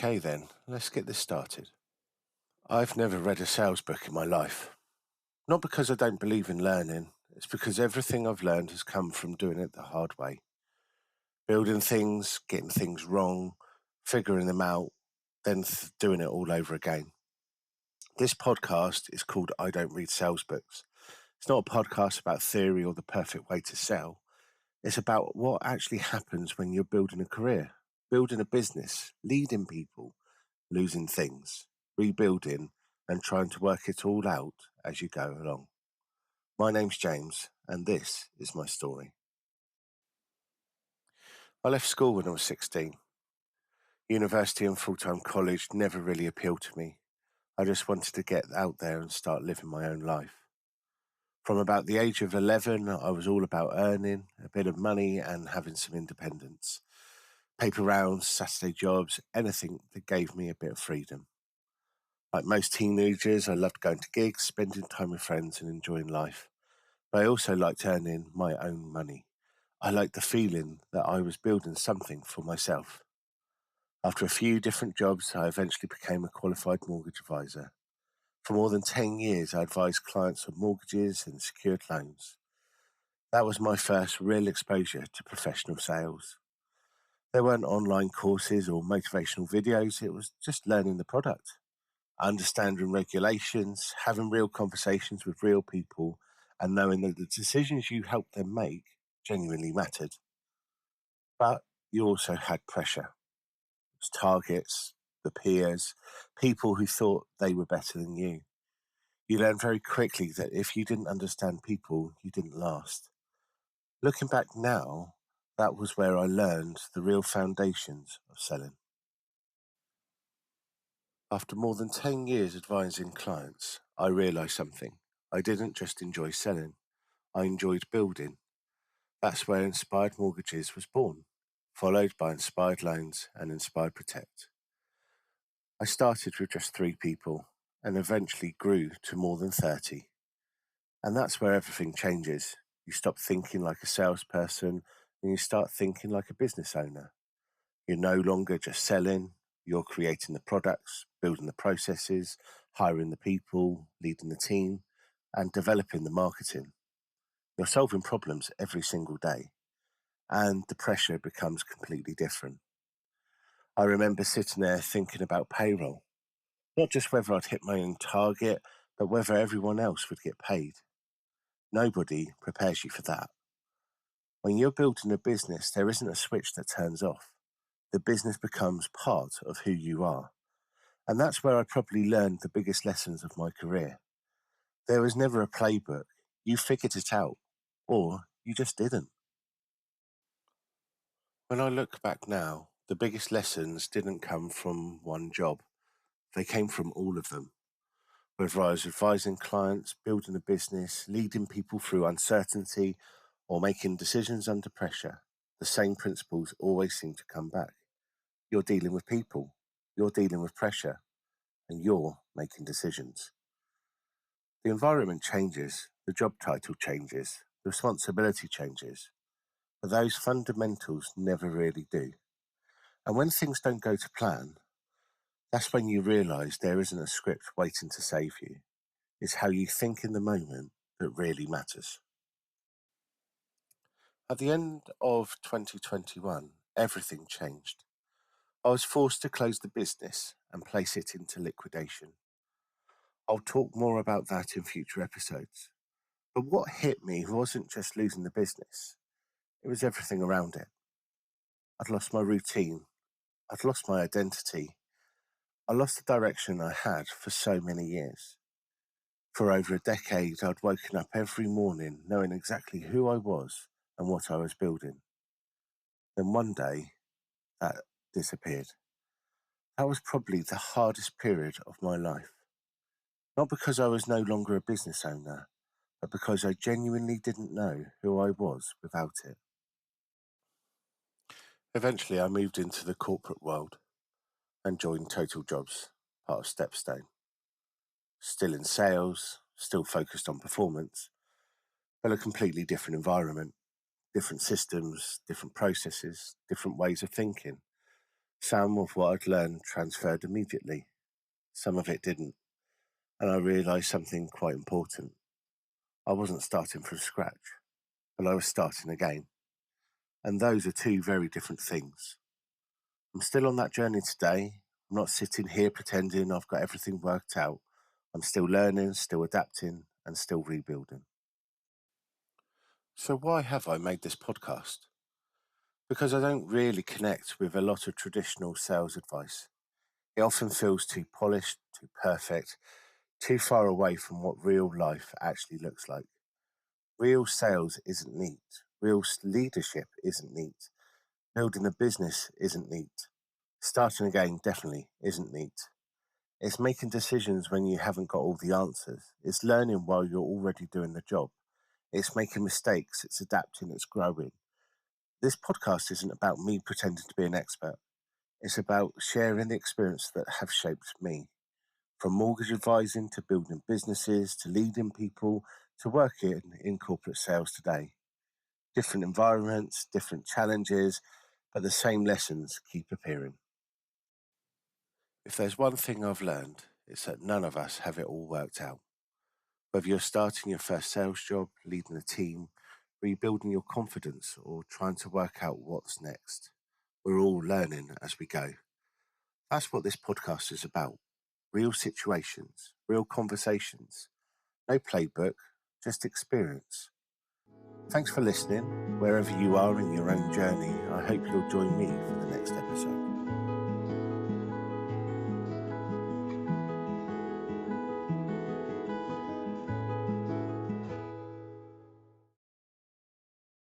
Okay then, let's get this started. I've never read a sales book in my life. Not because I don't believe in learning, it's because everything I've learned has come from doing it the hard way. Building things, getting things wrong, figuring them out, then doing it all over again. This podcast is called I Don't Read Sales Books. It's not a podcast about theory or the perfect way to sell. It's about what actually happens when you're building a career, building a business, leading people, losing things, rebuilding, and trying to work it all out as you go along. My name's James, and this is my story. I left school when I was 16. University and full-time college never really appealed to me. I just wanted to get out there and start living my own life. From about the age of 11, I was all about earning a bit of money and having some independence. Paper rounds, Saturday jobs, anything that gave me a bit of freedom. Like most teenagers, I loved going to gigs, spending time with friends and enjoying life. But I also liked earning my own money. I liked the feeling that I was building something for myself. After a few different jobs, I eventually became a qualified mortgage advisor. For more than 10 years, I advised clients on mortgages and secured loans. That was my first real exposure to professional sales. There weren't online courses or motivational videos, it was just learning the product, understanding regulations, having real conversations with real people, and knowing that the decisions you helped them make genuinely mattered. But you also had pressure. It was targets, the peers, people who thought they were better than you. You learned very quickly that if you didn't understand people, you didn't last. Looking back now, that was where I learned the real foundations of selling. After more than 10 years advising clients, I realised something. I didn't just enjoy selling, I enjoyed building. That's where Inspired Mortgages was born, followed by Inspired Loans and Inspired Protect. I started with just 3 people and eventually grew to more than 30. And that's where everything changes. You stop thinking like a salesperson and you start thinking like a business owner. You're no longer just selling, you're creating the products, building the processes, hiring the people, leading the team, and developing the marketing. You're solving problems every single day, and the pressure becomes completely different. I remember sitting there thinking about payroll, not just whether I'd hit my own target, but whether everyone else would get paid. Nobody prepares you for that. When you're building a business, there isn't a switch that turns off. The business becomes part of who you are. And that's where I probably learned the biggest lessons of my career. There was never a playbook. You figured it out, or you just didn't. When I look back now, the biggest lessons didn't come from one job. They came from all of them. Whether I was advising clients, building a business, leading people through uncertainty, or making decisions under pressure, the same principles always seem to come back. You're dealing with people, you're dealing with pressure, and you're making decisions. The environment changes, the job title changes, the responsibility changes, but those fundamentals never really do. And when things don't go to plan, that's when you realise there isn't a script waiting to save you. It's how you think in the moment that really matters. At the end of 2021, everything changed. I was forced to close the business and place it into liquidation. I'll talk more about that in future episodes. But what hit me wasn't just losing the business, it was everything around it. I'd lost my routine, I'd lost my identity, I lost the direction I had for so many years. For over a decade, I'd woken up every morning knowing exactly who I was and what I was building. Then one day, that disappeared. That was probably the hardest period of my life. Not because I was no longer a business owner, but because I genuinely didn't know who I was without it. Eventually, I moved into the corporate world and joined Total Jobs, part of Stepstone. Still in sales, still focused on performance, but a completely different environment, different systems, different processes, different ways of thinking. Some of what I'd learned transferred immediately, some of it didn't, and I realised something quite important. I wasn't starting from scratch, but I was starting again, and those are two very different things. I'm still on that journey today. I'm not sitting here pretending I've got everything worked out. I'm still learning, still adapting, and still rebuilding. So, why have I made this podcast? Because I don't really connect with a lot of traditional sales advice. It often feels too polished, too perfect, too far away from what real life actually looks like. Real sales isn't neat. Leadership isn't neat. Building a business isn't neat. Starting again definitely isn't neat. It's making decisions when you haven't got all the answers. It's learning while you're already doing the job. It's making mistakes. It's adapting. It's growing. This podcast isn't about me pretending to be an expert. It's about sharing the experience that have shaped me. From mortgage advising to building businesses to leading people to working in corporate sales today. Different environments, different challenges, but the same lessons keep appearing. If there's one thing I've learned, it's that none of us have it all worked out. Whether you're starting your first sales job, leading a team, rebuilding your confidence, or trying to work out what's next, we're all learning as we go. That's what this podcast is about. Real situations, real conversations. No playbook, just experience. Thanks for listening. Wherever you are in your own journey, I hope you'll join me for the next episode.